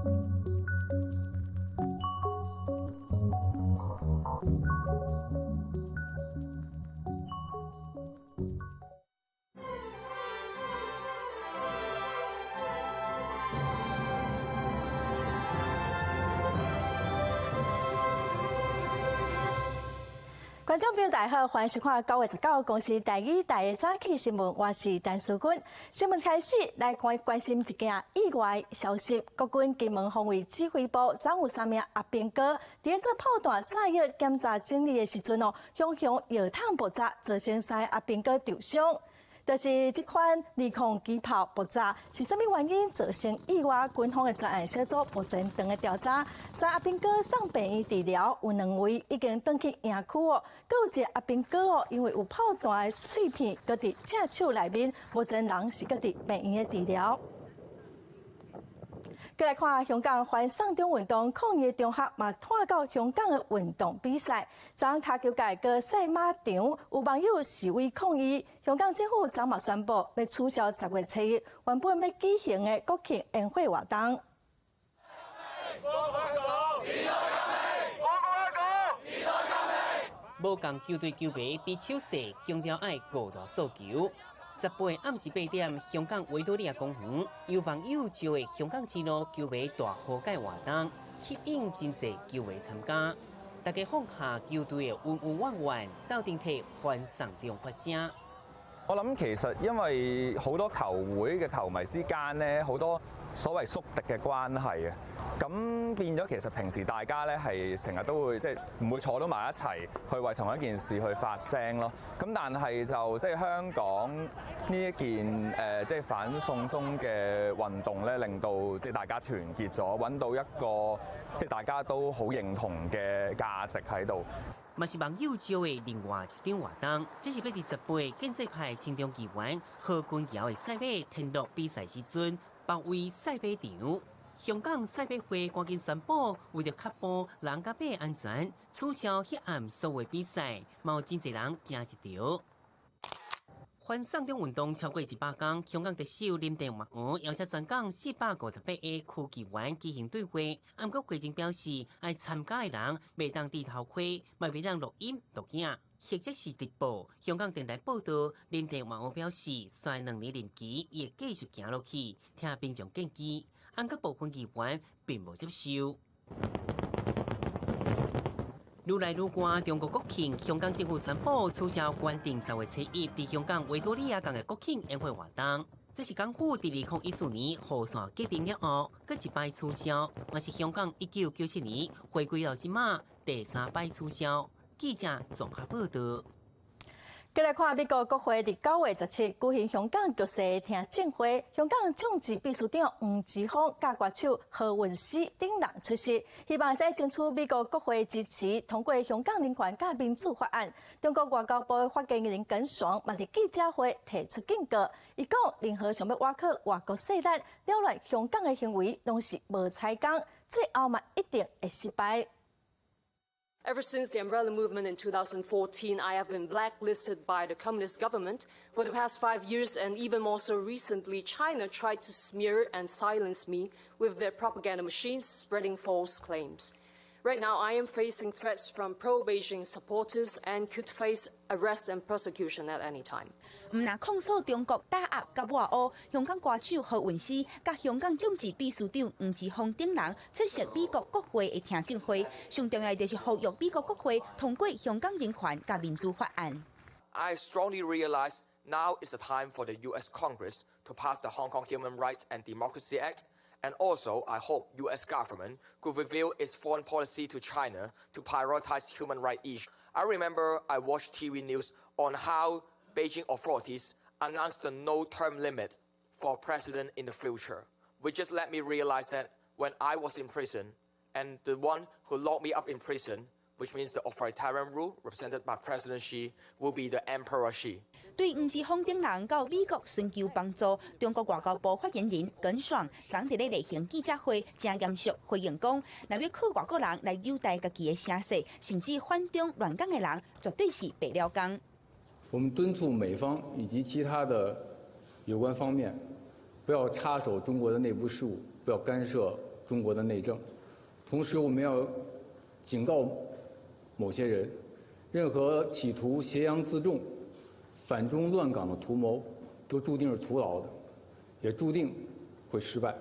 观众朋友，大家好，欢迎收看9月19公司第2台的早起新闻，我是陈淑君。新闻开始来关心一件意外消息：国军金门防卫指挥部昨有3名阿兵哥，伫做炮弹炸药检查整理的时阵向药桶爆炸，造成3个阿兵哥受伤。就是这款2控机炮爆炸是甚么原因造成意外？军方的专案小组目前正在调查。3阿兵哥送病院治疗，有2位已经转去营区哦。搁有一个阿兵哥因为有炮弹的碎片，搁伫正手内面，目前人是搁伫病院的治疗。再来看香港反送中运动抗议的中学嘛，看到香港的运动比赛，昨下骹球界个赛马场有网友示威抗议，香港政府昨嘛宣布要取消10月7日原本要举行的国庆宴会活动。无共球队球迷比手势，强调爱高大诉求。18暗时8点，香港维多利亚公园有网友招的香港之路球迷大和解活动，吸引真侪球迷参加。大家放下球队的恩恩怨怨，斗阵替反送中发聲。我諗其實因為好多球會嘅球迷之間咧，好多所謂宿敵嘅關係啊，咁變咗其實平時大家咧係成日都會即係唔會坐到埋一齊去為同一件事去發聲咯。咁但係就即係香港呢一件即係反送中嘅運動咧，令到即係大家團結咗，揾到一個即係大家都好認同嘅價值喺度。嘛是網友招的另外一場活動，這是要伫18建制派青中議員何君堯的賽馬天樂比賽時陣，包圍賽馬場。香港賽馬會趕緊宣布，為了確保人甲馬安全，取消迄暗所有比賽，嘛有真濟人驚一條。反送中運動超過100天，香港特首林鄭月娥邀請全港458個區議員舉行對話，不過會前表示，愛參加的人袂當佇頭會，嘛袂當錄音錄影，或者是直播。香港電台報道，林鄭月娥表示，3年任期會繼續行落去，聽民眾建議，不過部分議員並無接受。愈來愈晏，中國國慶，香港政府宣布取消原定10月7日伫香港維多利亞港嘅國慶宴會活動。這是港府伫2014年雨傘革命了後，閣一擺取消，也是香港1997年回歸到即馬第3擺取消。記者綜合報道。再來看美國國會伫9月17舉行香港局勢聽證會，香港政治秘書長黃之鋒甲歌手何韻詩等人出席，希望使爭取美國國會支持通過香港人權甲民主法案。中國外交部發言人耿爽嘛伫記者會提出警告，伊講任何想要挖靠外國勢力擾亂香港的行為，攏是無彩工，最後嘛一定會失敗。Ever since the umbrella movement in 2014, I have been blacklisted by the communist government. For the past 5 years, and even more so recently, China tried to smear and silence me with their propaganda machines spreading false claims. Right now, I am facing threats from pro-Beijing supporters and could face arrest and prosecution at any time. 唔能控訴中國打壓甲外烏，香港歌手何韻詩甲香港政治秘書長黃之鋒等人出席美國國會的聽證會，上重要就是呼籲美國國會通過香港人權甲民主法案。I strongly realize now is the time for the U.S. Congress to pass the Hong Kong Human Rights and Democracy Act. And also, I hope U.S. government could reveal its foreign policy to China to prioritize human rights issues. I remember I watched TV news on how Beijing authorities announced the no-term limit for president in the future, which just let me realize that when I was in prison, and the one who locked me up in prison, which means the authoritarian rule represented by President Xi, will be the Emperor Xi. 對黃之鋒等人到美國尋求幫助，中國外交部發言人耿爽昨日咧例行記者會，正嚴肅回應講，若要靠外國人來優待家己的聲勢，甚至反中亂港的人，絕對是白了工。我們敦促美方以及其他的有關方面，不要插手中國的內部事務，不要干涉中国的内政。同时，我们要警告某些人，任何企图挟洋自重、反中乱港的图谋，都注定是徒劳的，也注定会失败。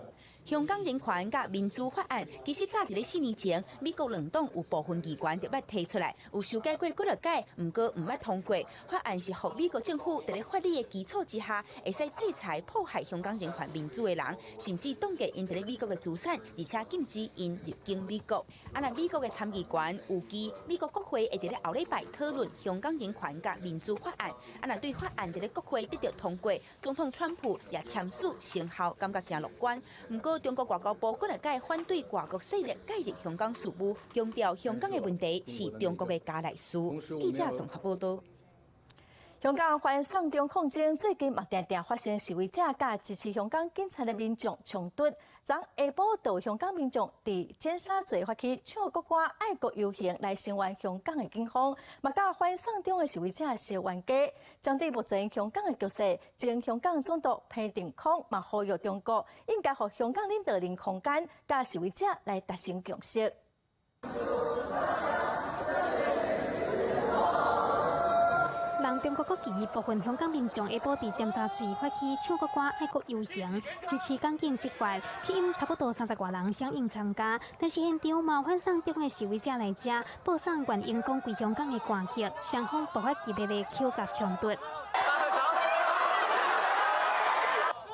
香港人权甲民主法案其实早伫咧4年前，美国两党有部分议员就捌提出来，有修改过几落改，不过唔捌通过。法案是互美国政府伫咧法律的基础之下，会使制裁迫害香港人权民主的人，甚至冻结因伫咧美国的资产，而且禁止因入境美国。那美国的参议员预计，美国国会会伫咧后礼拜讨论香港人权甲民主法案。那对法案伫咧国会得到通过，总统川普也签署生效，感觉真乐观。不过，中国外交部几日改反对外国势力介入香港事务，强调香港的问题是中国的家内事。记者综合报道。香港反送中抗争最近嘛定定发生示威者甲支持香港警察的民众冲突。昨下晡到香港民众伫尖沙咀发起唱国歌爱国游行来声援香港的警方，嘛甲反送中的示威者相冤家。针对目前香港的局势，前香港总督彭定康嘛呼吁中国应该互香港领导人空间，甲示威者来达成共识。让中国国旗部分香港民众下晡伫尖沙咀发起唱国歌爱国游行，支持港警执法，吸引差不多30多人响应参加。但是现场嘛反送中的示威者来遮，播送原因讲归香港的歌曲，双方爆发激烈的口角冲突。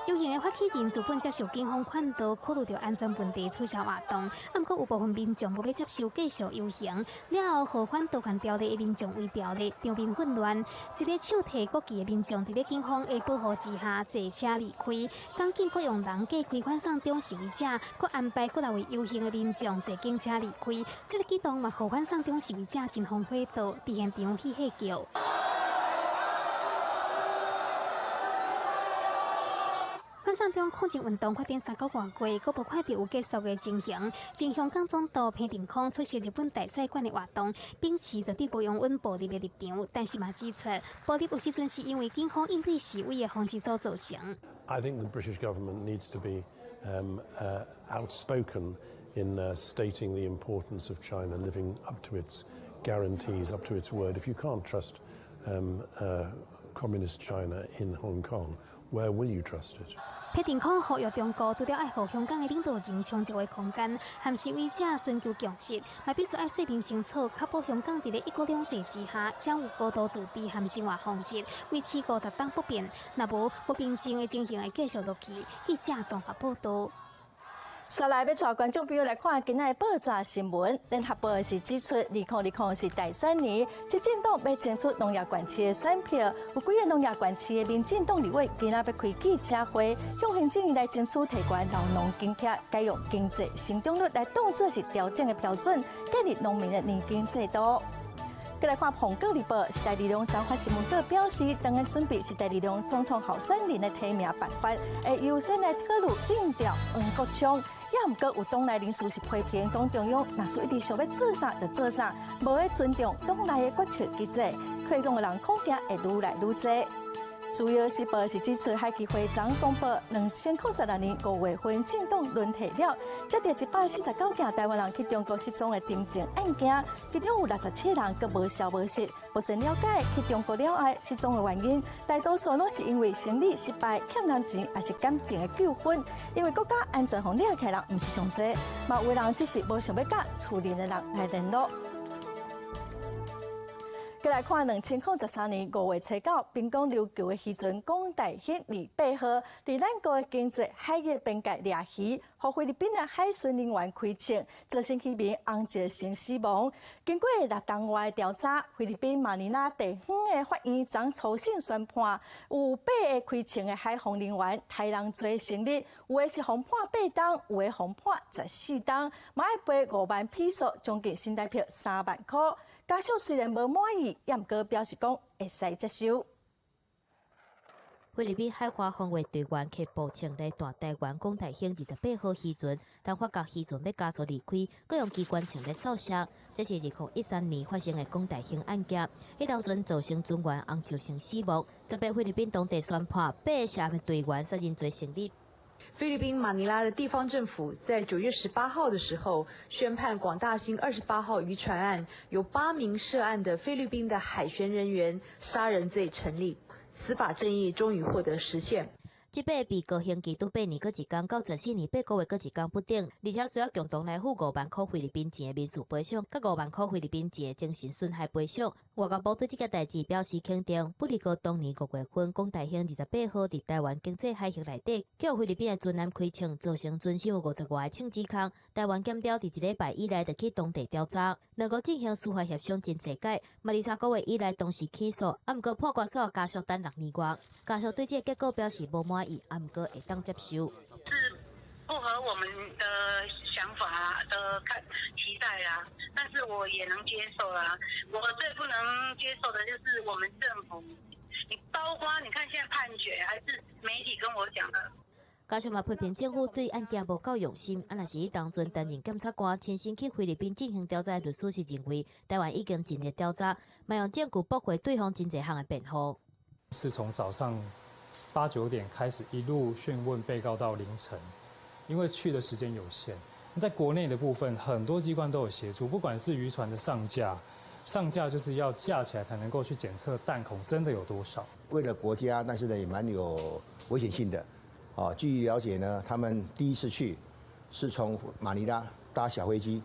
游行的发起人自本接受警方劝导，考虑到安全问题取消活动，不过有部分民众无要接受继续游行。了后，和反倒反条例的民众为条例，场面混乱。一个手提国旗的民众伫咧警方的保护之下坐车离开。港警阁用人架开反送中示威者，阁安排阁来为游行的民众坐警车离开。这个举动嘛，和反送中示威者真风火道，伫现场嬉戏叫。反送中抗争运动发展3个多月，阁无看到有结束的情形。前香港总督彭定康出席日本大使馆的活动，秉持绝对不容忍暴力的立场，但是嘛指出，暴力有时阵是因为警方应对示威的方式所造成。I think the British government needs to be outspoken in stating the importance of China living up to its guarantees, up to its word. If you can't trust communist China in Hong Kong, where will you trust it? 彭定康呼吁中国除了爱互香港的领导人充足的空间，和示威者寻求共识，嘛必须爱说明清楚，确保香港伫咧一国两制之下，享有高度自治和生活方式，维持50天不变。若无不平静的情形会继续落去。记者综合报道。接下来要带观众朋友来看今仔的报纸新闻。联合报是指出，2020是大选年，执政党要争取农业县市的选票，有几个农业县市的民进党立委今仔要开记者会，向行政院来争取提高劳农津贴，该用经济成长率来当作是调整的标准，建立农民的年金制度。再来看《澎湖日报》时代力量彰化新闻稿表示，当然准备时代力量总统候选人的提名办法，会优先来讨论定调黄国昌。也毋过有党内人士是批评党中央，若是一直想要做啥就做啥，无会尊重党内的决策机制，推动的人恐惊会愈来愈多。主要是报是指出，海基会长公布2006年5月份政党轮替了，接着149件台湾人去中国失踪的定情案件，其中有67人阁无消无息。目前了解去中国了后失踪的原因，大多数拢是因为生理失败、欠人钱，还是感情的纠纷。因为国家安全方了起来人毋是上济，嘛有人只是无想要甲处理的人来联络。再来看2013年5月初9，滨江琉球的渔船港大兴28号，伫咱国的经济海域边界掠鱼，互菲律宾的海巡人员开枪，造成渔民洪杰成死亡。经过6天外的调查，菲律宾马尼拉地方的法院将初审宣判，有8个开枪的海防人员杀人罪成立，有的是互判8天，有的互判14天，嘛要赔5万披索，将近新台币3万块。家属虽然无满意，也毋过表示讲会使接受。菲律宾海华防卫队员去报称在大台湾港大兴28号渔船，当发觉渔船要加速离开，各用机关枪来扫射。这是2013年发生的港大兴案件，迄当阵造成船员洪秀成死亡，则被菲律宾当地宣判8个涉案队员杀人罪成立。菲律宾马尼拉的地方政府在9月18号的时候宣判广大兴28号渔船案有8名涉案的菲律宾的海巡人员杀人罪成立，司法正义终于获得实现。即8个被告刑期拄8年搁1天到14年8个月搁1天不等，而且需要共同来付5万块菲律宾钱的民事赔偿，甲5万块菲律宾钱的精神损害赔偿。外交部对这个代志表示肯定。不离过当年5月份，讲台兄28号伫台湾经济海峡内底，叫菲律宾的船舰开枪，造成船上有50外个枪指控。台湾检调伫1礼拜以来就去当地调查，两国进行司法协商真侪届，嘛23个月以来同时起诉，毋过判决书家属等6年外，家属对这个结果表示无满意，毋过会当接受。是不合我们的想法的期待啦，但是我也能接受啦。我最不能接受的就是我们政府，你包括你看现在判决还是媒体跟我讲的。加上嘛批评政府对案件无够用心，若是当阵担任检察官亲身去菲律宾进行调查的律师是认为，台湾已经尽力调查，嘛用证据驳回对方真侪项的辩护。是从早上8、9点开始一路讯问被告到凌晨，因为去的时间有限。在国内的部分，很多机关都有协助，不管是渔船的上架就是要架起来才能够去检测弹孔真的有多少。为了国家，但是呢也蛮有危险性的。据了解呢，他们第一次去是从马尼拉搭小飞机，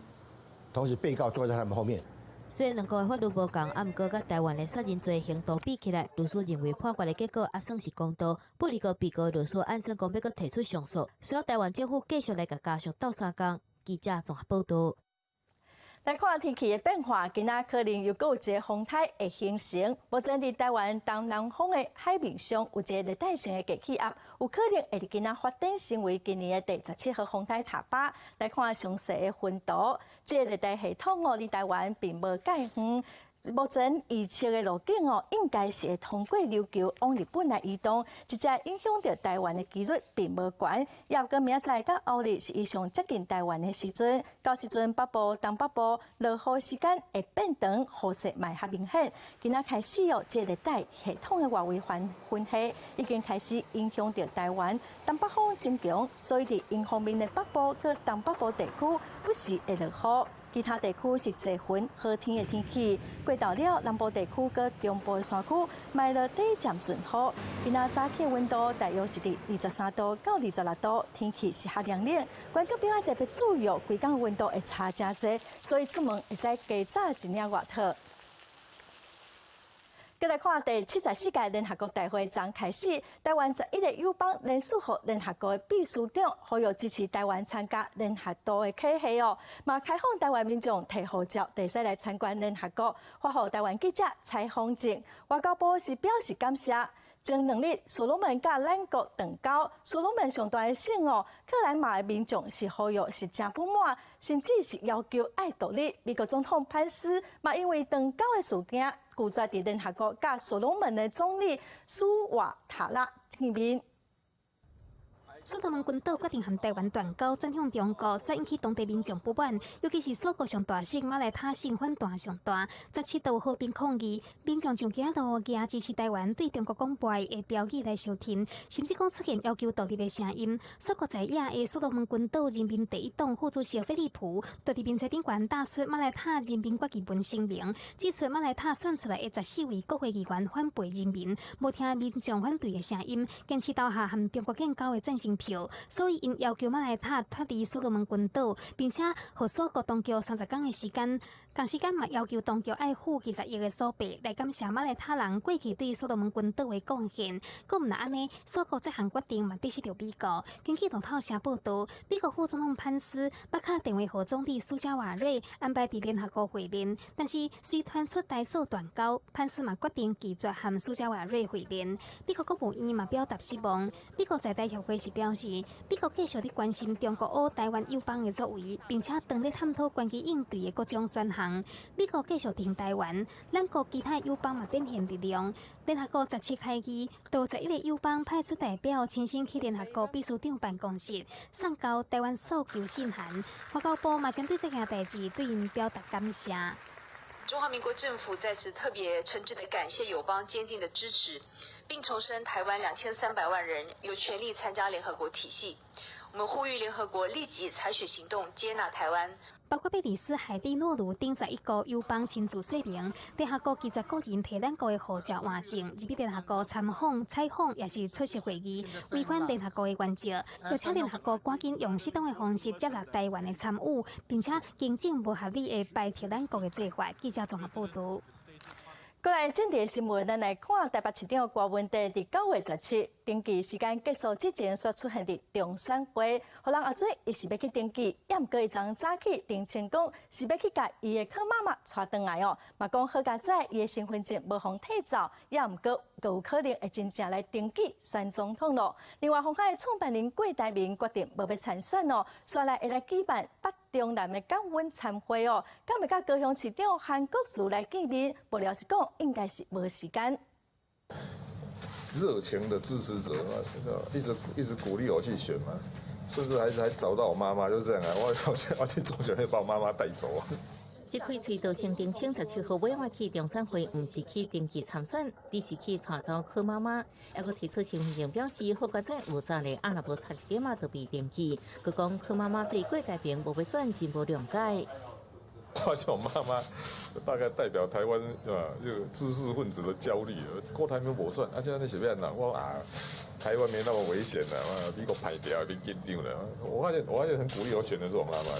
同时被告坐在他们后面。虽然两国的法律无同，毋过甲台湾的杀人罪刑度比起来，律师认为判决的结果也算是公道。不离个被告律师按算讲要阁提出上诉，需要台湾政府继续来甲家属斗相共。记者综合报道。来看天气的变化，今仔可能又有一个风台会形成。目前伫台湾东南方的海面上有一个热带性的低气压，有可能会伫今仔发展成为今年的第17号风台塔巴。来看详细的分图，这个热带系统离台湾并无介远。目前预测的路径应该是会通过琉球往日本来移动，直接影响到台湾的几率并无悬。也到明仔载到后日是异常接近台湾的时阵，到时阵北部、东北部落雨时间会变长，雨势嘛较明显。今仔开始这热带系统的外围环分系已经开始影响到台湾，东北风增强，所以伫因方面的北部和东北部地区不时会落雨。其他地区是多云好天的天气，过到了南部地区和中部的山区，卖落底渐顺好。今仔早起温度大约是伫23度到26度，天气是较凉冷。观众朋友特别注意规工温度会差真侪，所以出门会使加早一领外套。再来看第74届联合国大会昨开始，台湾11个友邦联署予联合国的秘书长，呼吁支持台湾参加联合国的体系嘛开放台湾民众提护照，会使来参观联合国，发予台湾记者采访证。外交部是表示感谢。前2日，所罗门甲咱国断交，所罗门上大的省克莱马的民众是呼吁是真不满，甚至是要求爱独立。美国总统潘斯嘛因为断交的事件，拒绝伫联合国甲所罗门的总理苏瓦塔拉见面。所罗门群岛决定和台湾断交，转向中国，再引起当地民众不满。尤其是所国上大省马来他省反弹上大，17度和平抗议，民众上街路举支持台湾对中国讲败的标语来相挺，甚至讲出现要求独立的声音。所国在野的所罗门群岛人民第一党副主席菲利普，就伫面册顶悬打出马来他人民国基本声明，指出马来他选出来的14位国会议员反背人民，无听民众反对的声音，坚持投下和中国建交的赞成票，所以因要求马来他脱离所罗门群岛，并且和所国当局30天的时间。同时间嘛要求当局爱付20亿的苏币来感谢马来他人过去对所罗门群岛的贡献。佫毋若安尼，所国这项决定嘛得失着美国。根据路透社报道，美国副总统潘斯捌敲电话予总理苏加瓦瑞安排伫联合国会面，但是虽传出台所断交，潘斯嘛决定拒绝和苏加瓦瑞会面。美国国务院嘛表达失望。美国在台协会是表示，美国继续伫关心中国乌台湾友邦的作为，并且当咧探讨关于应对的各种选项。美国继续挺台湾，咱国其他友邦嘛展现力量。联合国17开议，都11个友邦派出代表亲身去联合国秘书长办公室送交台湾诉求信函。外交部嘛针对这件代志对因表达感谢。中华民国政府在此特别诚挚地感谢友邦坚定的支持，并重申台湾2300万人有权利参加联合国体系。我们呼吁联合国立即采取行动，接纳台湾。包括贝里斯、海地、诺鲁等11个友邦亲自说明，联合国记者个人提咱国的护照换证，入去联合国参访、采访，也是出席会议，违反联合国的原则，邀请联合国赶紧用适当的方式接纳台湾的参与，并且更正不合理的排斥咱国的做法。记者综合报道。过来政治新闻，咱来看台北市长郭文德伫9月17登记时间结束之前，所出现伫中选会，互人后嘴伊是要去登记，也毋过伊昨早起澄清讲是要去甲伊的柯妈妈带转来哦，嘛讲好佳在伊的身份证无互退走，也毋过有可能会真正来登记选总统咯。另外，鸿海的创办人郭台铭决定无要参选哦，煞来会来举办北中南的降温参会哦，敢会甲高雄市长韩国瑜来见面？无料是讲应该是无时间。热情的支持者嘛，一直鼓励我去选嘛，甚至还找到我妈妈，就这样啊，我去总选会把我妈妈带走啊。这开喙道歉澄清17号尾我去中选会，唔是去登记参选，只是去带走柯妈妈。还佫提出身份证表示，好佳在有早咧阿拉无差一点啊，就被登记。佮讲柯妈妈对郭台铭无要选真无谅解。我想我妈妈大概代表台湾这个知识分子的焦虑了。郭台铭无选，啊，这那是变哪？我台湾没那么危险的，美国排掉，变紧张了。我发现很鼓励我选的是我妈妈。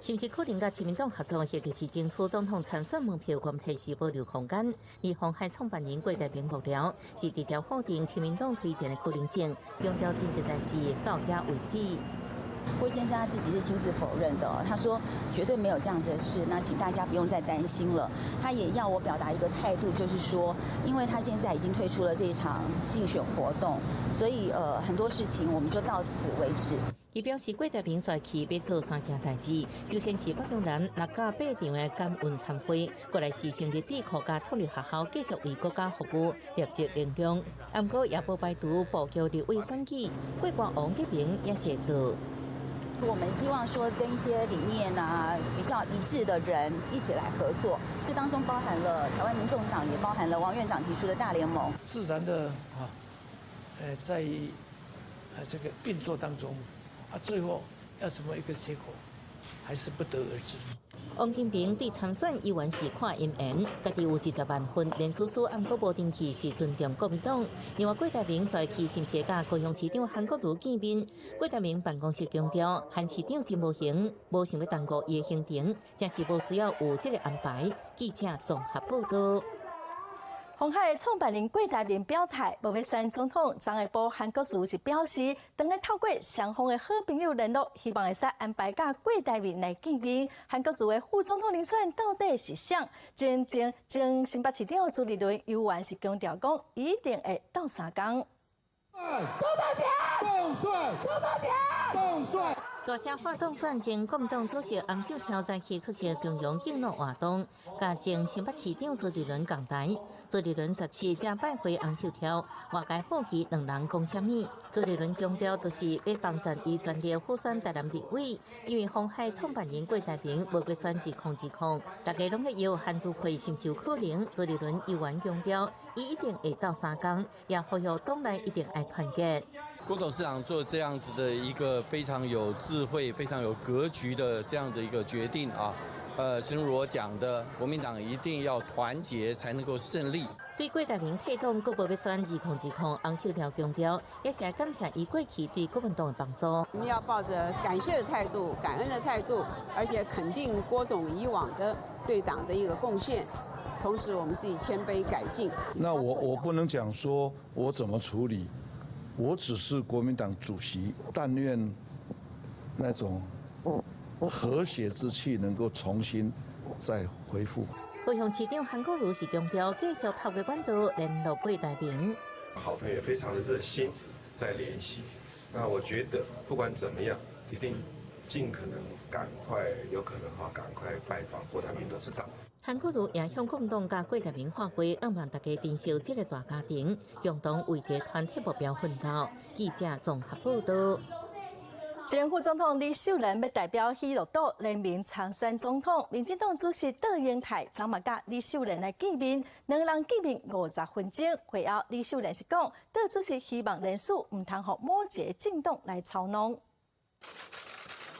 是不是可能甲亲民党合作，或者是争取总统参选门票，关提示保留空间？而鸿海创办人郭台铭幕僚是直接否定亲民党推荐的可能性，强调真正代志到这为止。郭先生他自己是亲自否认的，他说绝对没有这样子的事，那请大家不用再担心了。他也要我表达一个态度，就是说，因为他现在已经退出了这一场竞选活动，所以很多事情我们就到此为止。伊表示，郭台铭帅气要做3件代志，首先是北中南6甲8场的感恩参会，过来是成立智库甲创立学校，继续为国家服务，立即能量。不过也无排除布局立委选举，郭国王这边也是做。我们希望说跟一些理念比较一致的人一起来合作，这当中包含了台湾民众党，也包含了王院长提出的大联盟。自然的在这个运作当中。最后要什么一个结果，还是不得而知。王金平对参选依然是看因缘，家己有20万份连署书，按过无登记是尊重国民党。另外，郭台铭在去是不是甲高雄市长韩国瑜见面？郭台铭办公室强调，韩市长真无行，无想要耽误伊的行程，正是无需要有这个安排。记者综合报道。鸿海创办人郭台铭表态，无要选总统。昨下晡韩国瑜是表示，当然透过双方的好朋友联络，希望会使安排甲郭台铭来见面。韩国瑜的副总统人选到底是啥？前新北市长朱立伦犹原是强调讲，一定会斗3天。大声发动选前，国民党主席洪秀跳早起出席中央敬老活动，甲前新北市长朱立伦共台。朱立伦17正拜会洪秀跳，外界好奇两人讲什么？朱立伦强调，就是要帮助伊全力辅选台南立委，因为鸿海创办人郭台铭无要选自控，大家拢在摇韩朱会是否有可能？朱立伦依然强调，伊一定会斗3天，也呼吁党内一定爱团结。郭董事长做这样子的一个非常有智慧、非常有格局的这样的一个决定啊，正如我讲的，国民党一定要团结才能够胜利。对郭台铭退党，佫无要选自控，洪秀跳强调，也是感谢伊过去对国民党的帮助。我们要抱着感谢的态度、感恩的态度，而且肯定郭总以往的对党的一个贡献。同时，我们自己谦卑改进。那我不能讲说我怎么处理。我只是国民党主席，但愿那种和谐之气能够重新再恢复。高雄市长韩国瑜是强调，继续透过管道联络郭台铭。好朋友非常的热心，在联系。那我觉得不管怎么样，一定尽可能赶快，有可能赶快拜访郭台铭董事长。韩国瑜也向国民党甲郭台铭发挥，希望大家珍惜这个大家庭，共同为这团体目标奋斗。记者综合报道。前副总统李秀莲要代表喜乐岛联名参选总统，民进党主席邓英泰昨嘛甲李秀莲来见面，两人见面50分钟。会后，李秀莲是讲，邓主席希望人数唔通互某一个政党来操弄。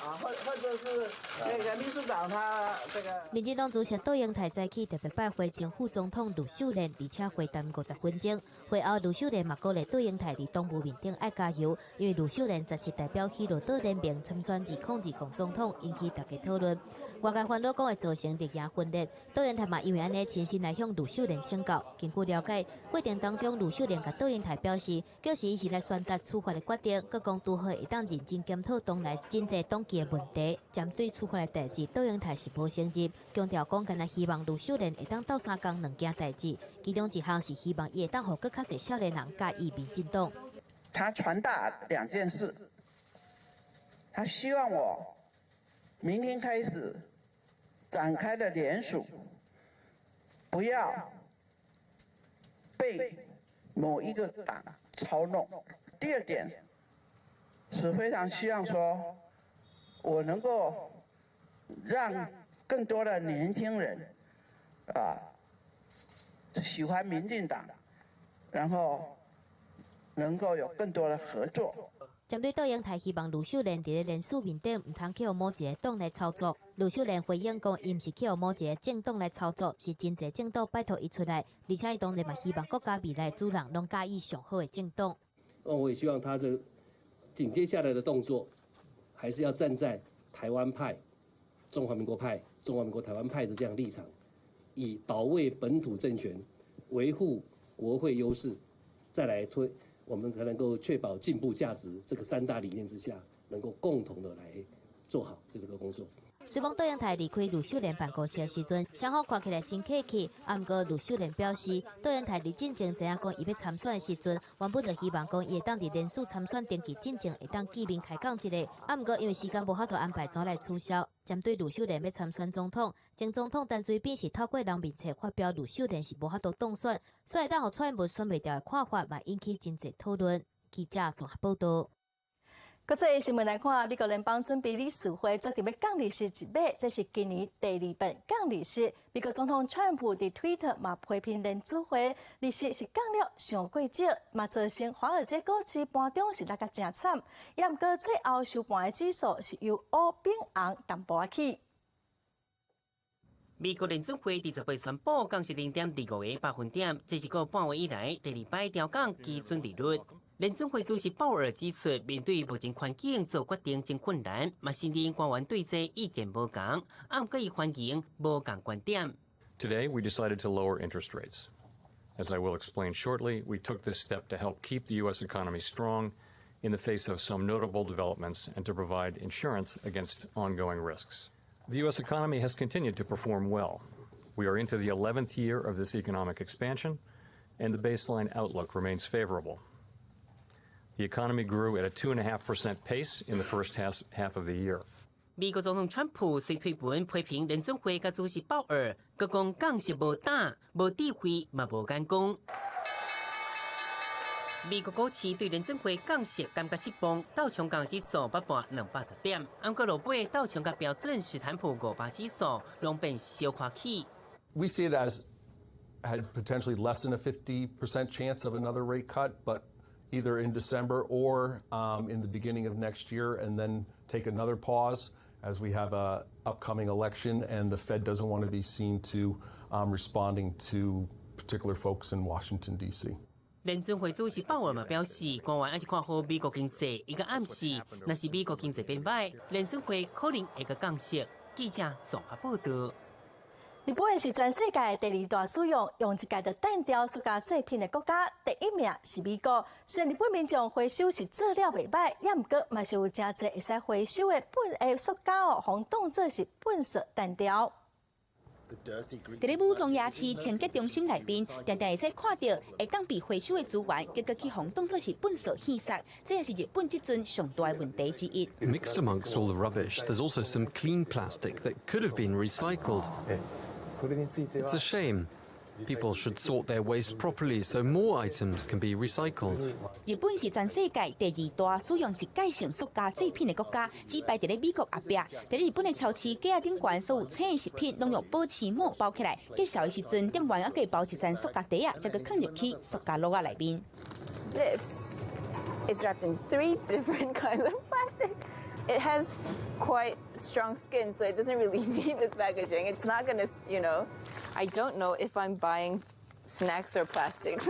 或者是那个秘书长他这个。民进党主席邓英泰早起特别拜会前副总统卢秀莲，而且会谈50分钟。会后，卢秀莲嘛鼓励邓英泰伫党务面顶爱加油，因为卢秀莲则是代表喜乐岛联名参选2020总统，引起大家讨论。外界烦恼讲会造成绿营分裂，邓英泰嘛因为安尼亲身来向卢秀莲请教。根据了解，过程当中卢秀莲甲邓英泰表示，表示伊是来宣达处罚的决定，佮讲拄好会当认真检讨党内真济党纪的问题。针对处罚的代志，邓英泰是无承认，强调讲敢若希望卢秀莲会当斗相共两件代志，其中一项是希望伊会当互更较侪少年人介意民进党。他传达2件事，他希望我明天开始展开的联署，不要被某一个党操弄。第2点是非常希望说，我能够让更多的年轻人喜欢民进党，然后能够有更多的合作。针对邓英泰希望卢秀莲伫咧人数面顶唔通去互某一个党来操作，卢秀莲回应讲，伊唔是去互某一个政党来操作，是真侪政党拜托伊出来，而且伊当然嘛希望国家未来主人拢介意上好的政党。我也希望他这紧接下来的动作，还是要站在台湾派、中华民国派、中华民国台湾派的这样立场，以保卫本土政权、维护国会优势，再来推。我们才能够确保进步价值这个3大理念之下，能够共同的来做好这个工作。随后邓英泰离开卢秀莲办公室的时阵，双方看起来真客气。不过卢秀莲表示，邓英泰伫进前知影讲伊要参选的时阵，原本就希望讲伊会当伫联署参选登记进前会当见面开讲一下。不过因为时间无法度安排，怎来取消。针对卢秀莲要参选总统，前总统陈水扁是透过人面册发表卢秀莲是无法度当选，所以当互蔡英文选袂掉的看法，嘛引起真侪讨论。记者综合报道。国际新闻来看，美国联邦准备理事会决定要降利息1码，这是今年第2遍降利息。美国总统川普伫推特嘛批评联储会利息是降了上过少，嘛造成华尔街股市盘中是落个真惨。也毋过最后收盘的指数是由乌变红淡薄起。美国联储会第10月宣布降息0.25个百分点，这是个半月以来第2摆调降基准利率。联储会主席鲍尔指出，面对目前环境做决定真困难，嘛承认官员对这意见无同，不过伊欢迎无同观点。Today, we decided to lower interest rates. As I will explain shortly, we took this step to help keep the U.S. economy strong in the face of some notable developments and to provide insurance against ongoing risks. The U.S. economy has continued to perform well. We are into the 11th year of this economic expansion, and the baseline outlook remains favorable. The economy grew at a 2.5% pace in the first half of the year. 美国总统川普随推文批评联储会甲主席鲍尔，佮讲降息无胆、无智慧，嘛无眼光。美国股市对联储会降息感觉失望，道琼工指数不破210点，不过落尾道琼甲标准斯坦普500指数拢变小看起。We see it as had potentially less than a 50% chance of another rate cut, but either in December or in the beginning of next year, and then take another pause as we have a upcoming election, and the Fed doesn't want to be seen to responding to particular folks in Washington, D.C. 联准会主席鲍尔嘛表示，官员还是看好美国经济，一个暗示，若是美国经济变歹，联准会可能会个降息。记者综合报道。日本是全世界第2大使用一届的弹条塑胶制品的国家，第1名是美国。虽然日本民众回收是做了袂歹，也毋过嘛是有真侪会使回收的塑胶互当作是粪扫弹条。伫咧武宗夜市清洁中心内面，常常会使看到会当被回收的资源，结果去互当作是粪扫献杀，这也是日本即阵上大的问题之一。Mixed amongst all the rubbish, there's also some clean plastic that could have been recycled. It's a shame. People should sort their waste properly so more items can be recycled. 日本是全世界第2大使用一次性塑胶制品的国家，只排伫咧美国后壁。在日本的超市架顶悬所有生的食品，拢用保鲜膜包起来。结束的时阵，店员还给包一层塑胶袋啊，再个放入去塑胶袋内面。This is wrapped in 3 different kinds of plastic. It has quite strong skin, so it doesn't really need this packaging. It's not gonna, I don't know if I'm buying snacks or plastics.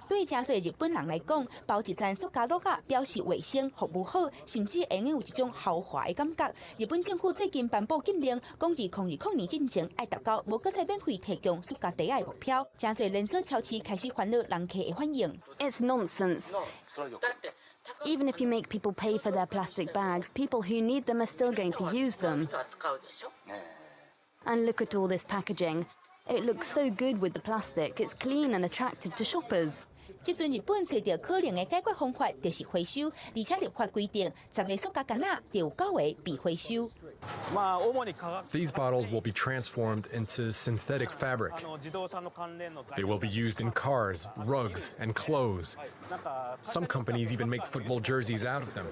对真侪日本人来讲，包一层塑胶袋啊，表示卫生、服务好，甚至会有一种豪华的感觉。日本政府最近颁布禁令，讲2020年之前爱达到无搁再免费提供塑胶袋的目标。真侪连锁超市开始烦恼人客的反应。It's nonsense. Even if you make people pay for their plastic bags, people who need them are still going to use them. And look at all this packaging. It looks so good with the plastic. It's clean and attractive to shoppers. 即阵日本找到可能的解决方法，就是回收，而且立法规定，10个塑胶袋仔就有9个被回收。These bottles will be transformed into synthetic fabric. They will be used in cars, rugs, and clothes. Some companies even make football jerseys out of them.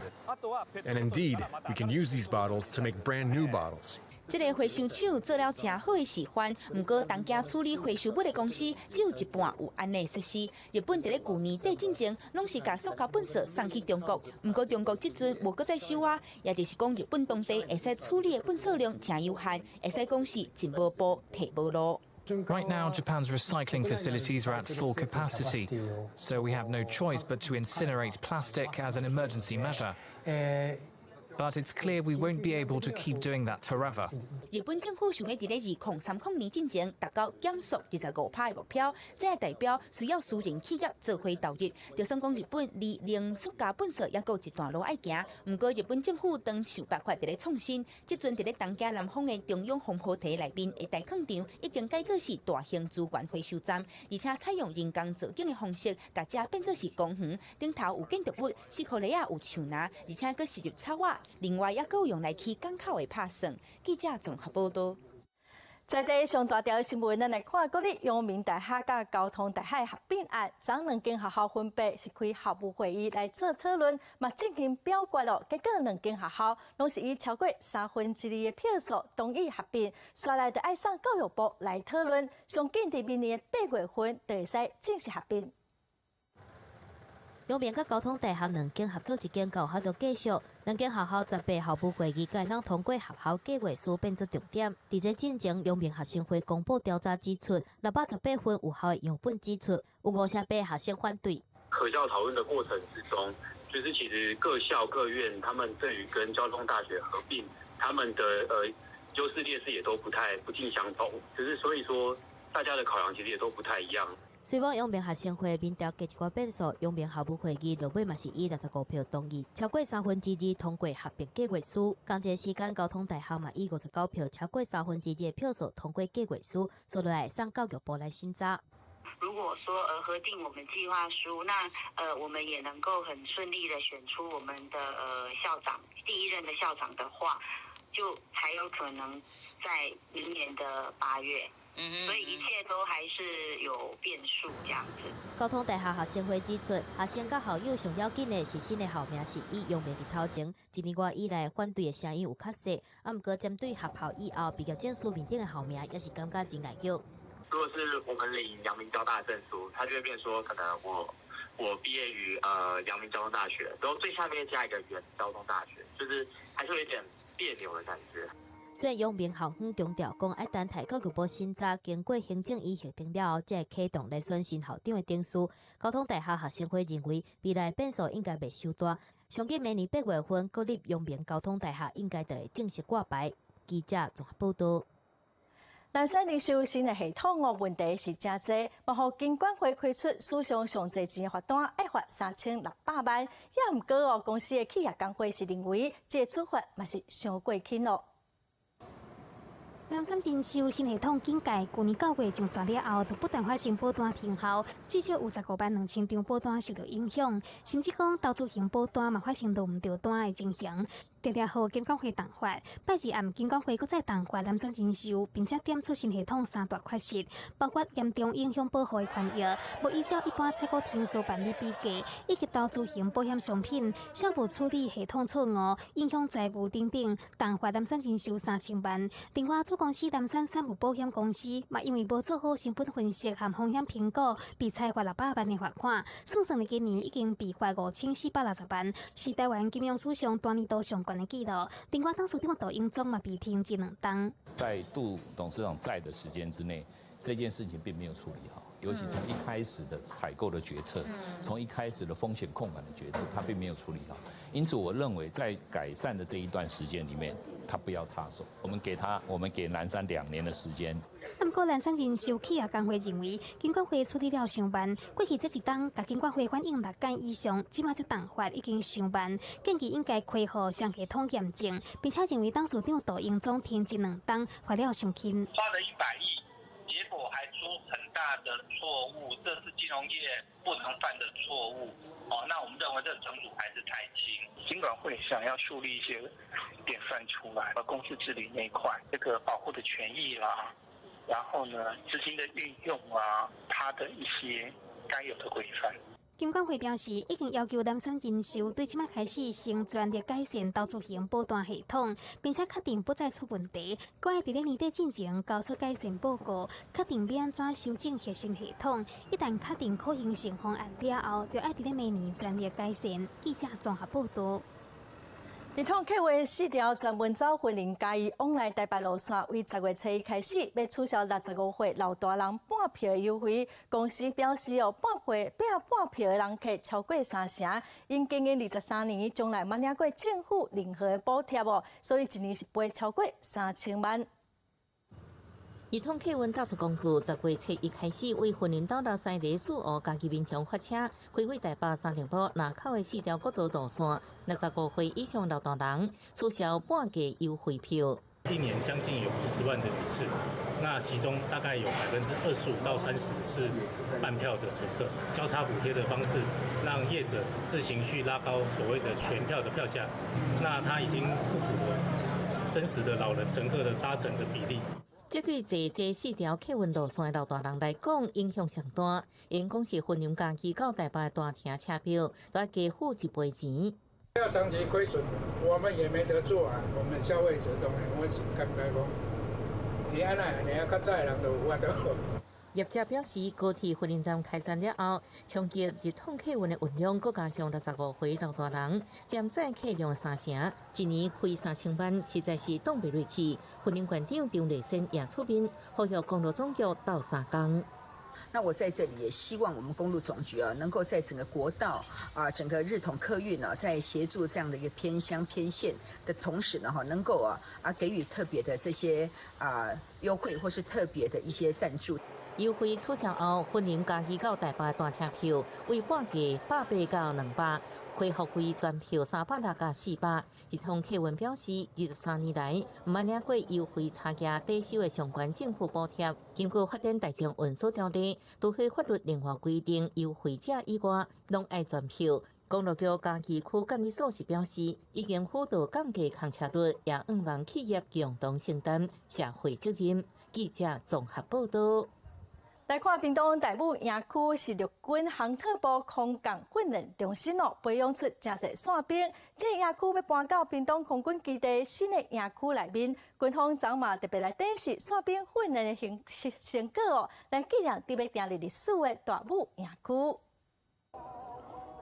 And indeed, we can use these bottles to make brand new bottles. 这个回收厂做了真好的示范，不过当家处理回收物的公司只有一半有安尼实施。日本伫咧去年底之前，拢是把塑胶垃圾送去中国，不过中国即阵无搁再收啊，也就是讲日本当地会使处理的垃圾量真有限，会使讲是进无步退无路。 Right now, Japan's recycling facilities are at full capacity, so we have no choice but to incinerate plastic as an emergency measure. But it's clear we won't be able to keep doing that forever. 日本政府想要伫咧2030年之前达到减塑25%的目标，这也代表需要私人企业做回投入。就算讲日本离零塑胶垃圾也有一段路爱行，不过日本政府当想办法伫咧创新。即阵伫咧东京南方的中央风波体内面的大坑场已经改做是大型资源回收站，而且采用人工造景的方式，甲这变做是公园，顶头有建筑物，石斛梨啊有树林，而且佫是入草啊。 另外，也有用来去港口的拍算。记者综合报道。在地上大条新闻，咱来看国立阳明大学甲交通大学合并案，昨两间学校分别是开校务会议来做讨论，嘛进行表决咯。结果两间学校拢是以超过2/3的票数同意合并，刷来就爱上教育部来讨论，上紧伫明年8月份就会使正式合并。 阳明甲交通大学两间合作一间教学就继续，两间学校18校务会议该当通过合校计划书变作重点。伫这进前，阳明学生会公布调查指出，618份有效的样本指出，有58学生反对。可校讨论的过程之中，就是其实各校各院他们对于跟交通大学合并，他们的优势劣势也都不尽相同，就是所以说大家的考量其实也都不太一样。 虽然阳明学生会民调加一寡变数，阳明校务会议落尾嘛是以65票同意，超过2/3通过合并计划书。同一时间，交通大学嘛以59票，超过2/3的票数通过计划书，所以来上教育部来审查。如果说核定我们计划书，那我们也能够很顺利的选出我们的校长，第一任的校长的话，就才有可能在明年的8月。 所以一切都还是有变数这样子。交通大学学生会指出，学生甲校友上要紧的是新的校名是以阳明伫头前。一年多以来，反对的声音有较少，不过针对合校以后毕业证书面顶的校名，也是感觉真碍脚。如果是我们领阳明交大的证书，他就会变说，可能我毕业于阳明交通大学，然后最下面加一个原交通大学，就是还是有一点别扭的感觉。 虽然阳明校方强调讲爱等待教育部审查经过行政院核定了后，才会启动来选新校长的定数。交通大学学生会认为，未来变数应该袂伤大。上紧明年8月份，国立阳明交通大学应该就会正式挂牌。记者综合报道。南山人寿新的系统问题是真多，包括金管会开出史上上侪钱的罚单，要罚3600万，也毋过公司的企业工会是认为，这处罚嘛是伤过轻咯。 南山人寿新系统警戒，去年9月上线了后，就不但发生保单停效，至少有152000张保单受到影响，甚至讲投资型保单嘛发生落唔到单的情形。调调后监管会动发，拜二暗监管会搁再动发南山人寿，并且点出新系统3大缺失，包括严重影响保护的权益，无依照一般采购天数办理比价，以及投资型保险商品少无处理系统错误，影响财务等等，动发南山人寿3000万。另外，子公司南山产物保险公司嘛，因为无做好成本分析和风险评估，被裁罚600万的罚款，算的今年已经被罚5460万，是台湾金融史上单年度上悬的纪录。另外，当时电话抖音中嘛被停职2档。在杜董事长在的时间之内，这件事情并没有处理好，尤其从一开始的采购的决策，从一开始的风险控管的决策，他并没有处理好。因此，我认为在改善的这一段时间里面，他不要插手。我们给南山2年的时间。不过，南山人寿企业工会认为，监管会处理了上慢，过去这一档，甲监管会反映6天以上，即马这动发已经上慢，建议应该开放上系统验证，并且认为当时长杜英总停职2档，罚了上轻。花了100亿，结果还出很大的错误，这是金融业不能犯的错误。那我们认为这程度还是太轻。金管会想要树立一些典范出来，公司治理那一块，这个保护的权益啦。然后呢，资金的运用啊，它的一些该有的规范。监管会表示，已经要求南山人寿对即马开始先全力改善投资型保单系统，并且确定不再出问题。该在年底进前交出改善报告，确定要安怎修正核心系统。一旦确定可行性方案了后，就要在明年全力改善。记者综合报道。儿童客运4条专门走婚龄嘉义往来台北路线，为10月7日开始要取消65岁老大人半票优惠。公司表示半票的人客超过3成，因经营23年，从来没领过政府任何的补贴所以一年是赔超过3000万。儿童客运搭出公库10月7日开始为婚姻到西里苏澳家己民雄发车，开回台北3零埔南口的4条国道路线，65岁以上老大人取消半价优惠票。一年将近有50万的一次，那其中大概有25%到30%是半票的乘客，交叉补贴的方式，让业者自行去拉高所谓的全票的票价，那它已经不符合真实的老人乘客的搭乘的比例。这对这4条客运路线的老大人来讲，影响上大。因讲是婚姻假期到台北大厅车票，都要加付1倍钱。要长期亏损，我们也没得做啊。我们消费者当然我是感觉讲，你安那你要较早的人就有法度。业者表示，高铁婚姻站开站了后，冲击日通客运的运量，再加上65岁老大人占载客量3成，一年亏3000万，实在是挡不落去。婚姻馆长张立新也出面，呼吁公路总局斗3工。那我在这里也希望我们公路总局能够在整个国道整个日统客运在协助这样的一个偏乡偏县的同时呢能够给予特别的这些优惠或是特别的一些赞助。优惠取消后，婚姻假期到台北大车票为半价180到200，恢复为全票360到400。日通客运表示，23年来毋领过优惠差价抵收的相关政府补贴。经过发展大众运输条例，除非法律另外规定优惠者以外，拢爱全票。公路局嘉义区监理所是表示，已经辅导降价空车率，也希望企业共同承担社会责任。记者综合报道。来看屏东大武营区是陆军航特部空降训练中心培养出真侪伞兵。这个营区要搬到屏东空军基地新的营区内面，军方昨嘛特别来展示伞兵训练的成果来纪念伫要订立历史的大武营区。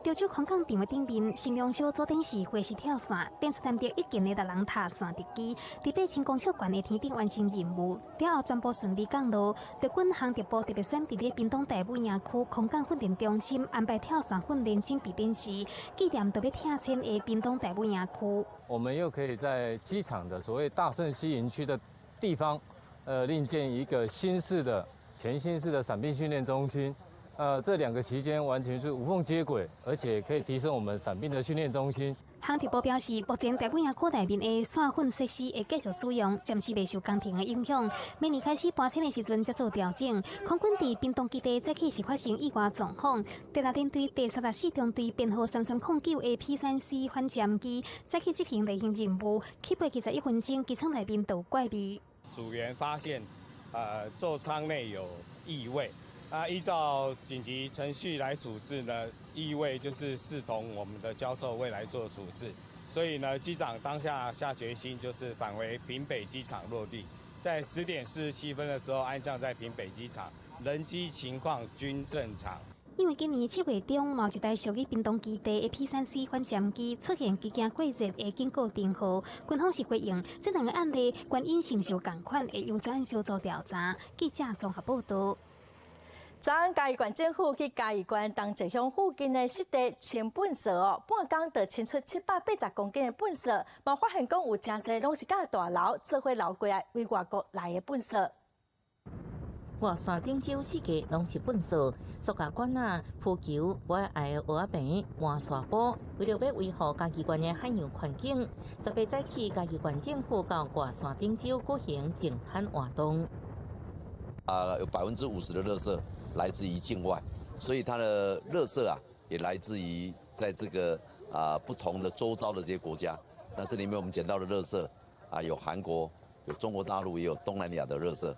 潮州空港定位顶面，新良小做电视会是跳伞，电出谈到已经的人踏伞特机，伫8000公尺高的天顶完成任务，了后全部顺利降落。陆军航特部特别选伫咧屏东大武营区空港训练中心安排跳伞训练精比电视，纪念特别听签的屏东大武营区。我们又可以在机场的所谓大圣溪营区的地方，另建一个全新式的伞兵训练中心。这2个期间完全是无缝接轨，而且可以提升我们伞兵的训练中心。航铁部表示，目前台湾营区内面的线粉设施会继续使用，暂时未受工程的影响。明年开始搬迁的时阵才做调整。空军伫屏东基地早起是发生意外状况，第6联队第34中队编号3309的 P3C 反舰机早起执行例行任务，7几21分钟，机舱内面有怪味。组员发现，座舱内有异味。依照紧急程序来处置呢，异味就是视同我们的交臭味来做处置。所以呢，机长当下下决心就是返回屏北机场落地，在10点47分的时候安降在屏北机场，人机情况均正常。因为今年7月中，某一台属于屏东基地的 P3C 反舰机出现机件过热的警告电号，军方是回应这2个案例原因是受同款，会由专案小组调查。记者综合报道。昨昏嘉义县政府去嘉义县东石乡附近的湿地清粪扫半工就清出780公斤的粪扫，嘛发现讲有真侪拢是甲大楼做伙流过来为外国来的粪扫。外山顶洲四界拢是粪扫，塑胶管啊、浮球、不爱爱的蚵仔饼、换沙布，为了要维护嘉义县的海洋环境，18早起嘉义县政府到外山顶洲举行净滩活动。有50%的垃圾来自于境外，所以它的垃圾也来自于在这个不同的周遭的这些国家。但是里面我们捡到的垃圾有韩国、有中国大陆，也有东南亚的垃圾。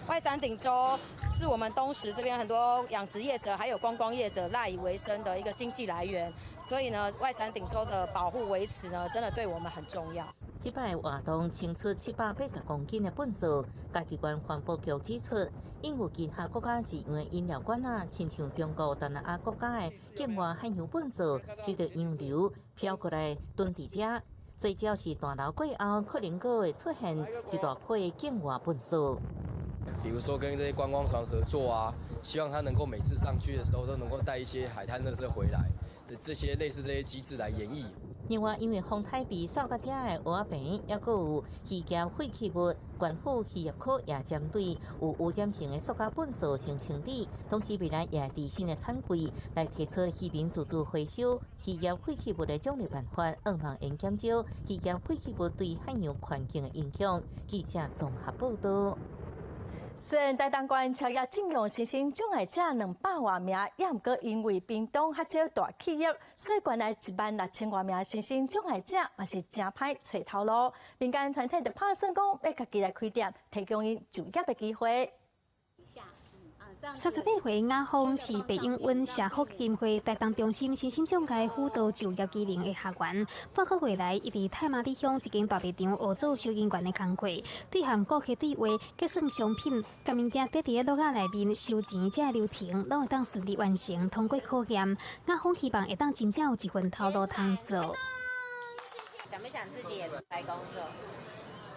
外山顶洲是我们东石这边很多养殖业者还有观光业者赖以为生的一个经济来源，所以呢，外山顶洲的保护维持呢，真的对我们很重要。这摆活动清出780公斤的粪扫，嘉义县环保局指出，因为其他国家是因为饮料管亲像中国、东南亚国家的境外海洋粪扫，随着洋流飘过来囤伫遮，所以只要是大楼过后，可能ក៏会出现一大批境外粪扫。比如说跟这些观光船合作希望他能够每次上去的时候都能够带一些海滩垃圾回来，这些类似这些机制来演绎。另外，因为风台比扫到遮的蚵仔饼，也佫有鱼胶废弃物，县府渔业科也针对有污染性的塑胶粪扫先清理，同时未来也伫新的产柜来提出渔民自主回收渔业废弃物的奖励办法，2万元减少渔业废弃物对海洋环境的影响。记者综合报道。虽然台东县超越禁用身心障碍者200多名，也毋过因为屏东较少大企业，所以县内16000多名身心障碍者也是真歹找头路。民间团体就打算讲要家己来开店，提供因就业的机会。38岁雅芳是北英温社福基金会台东中心身心障碍辅导就业机能的学员。半个月来，伊伫太麻里乡一间大卖场学做收银员的工作，对和顾客对话、结算商品、甲物件伫咧落架内面收钱，这个流程拢会当顺利完成，通过考验。雅芳希望会当真正有一份头路通做。想不想自己也出来工作？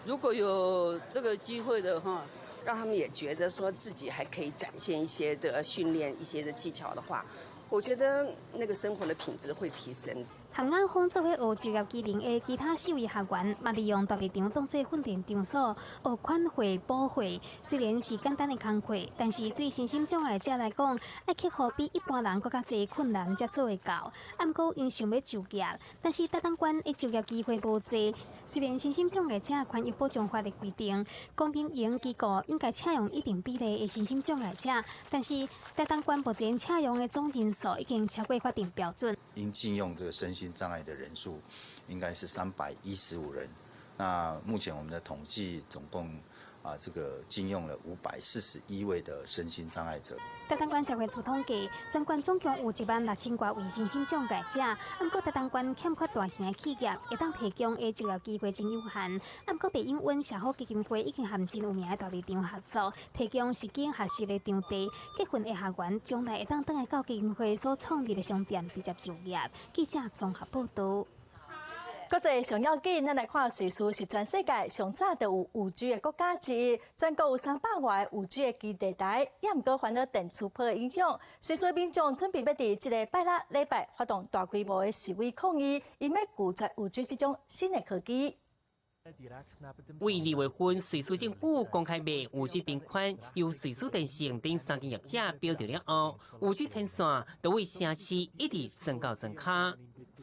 如果有这个机会的话。让他们也觉得说自己还可以展现一些的训练、一些的技巧的话，我觉得那个生活的品质会提升。和雅芳做伙学就业技能的其他4位学员，嘛利用大卖场当作训练场所，学款汇、补汇。虽然是简单的工课，但是对身心障碍者来讲，要克服比一般人更加侪困难才做会到。不过因想要就业，但是台东县的就业机会无侪。虽然身心障碍者权益保障法的规定，公民营机构应该请用一定比例的身心障碍者，但是台东县目前请用的总人数已经超过法定标准。应禁用这个身心障碍的人数应该是315人。那目前我们的统计总共这个禁用了541位的身心障碍者。台东县社会处统计，全县总共有16000多位身心障碍者。不过台东县欠缺大型的企业，会当提供的就业机会真有限。不过北英温社福基金会已经和真有名的大卖场合作，提供实景学习的场地。结婚的学员将来会当回来到基金会所创立的商店直接就业。记者综合报道。国际上要紧，咱来看瑞士是全世界上早就有5G 的国家之一，全国有300多个5G 的基地台，也毋过烦恼电磁波的影响。瑞士民众准备要伫这个拜六礼拜发动大规模的示威抗议，因要拒绝5G 这种新的科技。为2月份，瑞士政府公开卖5G 订款，由瑞士电信等3间业者标定了后，5G 天线都为城市一直增高增加。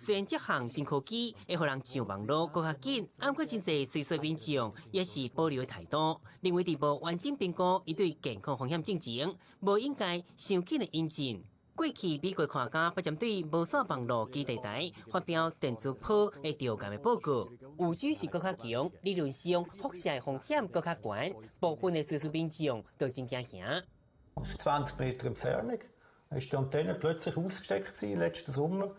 虽然这项新科技会让人上网络更较紧，不过真侪随随便众也是保留的态度，认为伫无完整评估伊对健康风险进前，无应该伤紧的引进。过去，美国科学家不针对无线网络基地台发表电磁波的调监的报告，5G 是更较强，理论上辐射的风险更较悬，部分的随随便众都真惊吓。 20 Meter Entfernung ist die Antenne plötzlich ausgesteckt gewesen, letzten Sommer.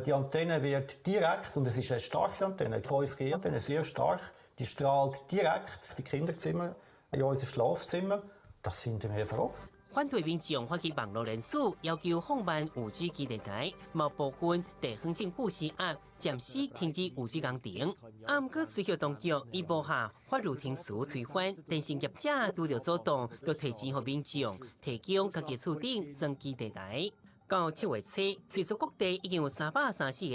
Die Antenne wird direkt, und es ist eine starke Antenne, die 5G-Antenne, sehr stark, die strahlt direkt in die Kinderzimmer, in unser Schlafzimmer. Das finden wir verrückt. 反对民众发起网络人士要求放慢5G 基地台，某部分地方政府施压，暂时停止5G 工程。不过，随后当局已无下法律停诉推翻，电信业者拄着阻挡，要提钱给民众，提供家己厝顶装基地台。到7月初，随着各地已经有334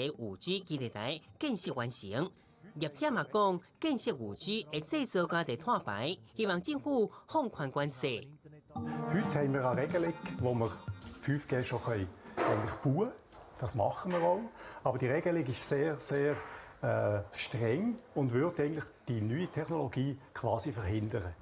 个5G 基地台建设完成。业者嘛讲，建设5G 会制造加侪拖牌，希望政府放宽管制。 Heute haben wir eine Regelung, wo wir 5G schon eigentlich bauen können. Das machen wir auch. Aber die Regelung ist sehr, sehr streng und würde eigentlich die neue Technologie quasi verhindern.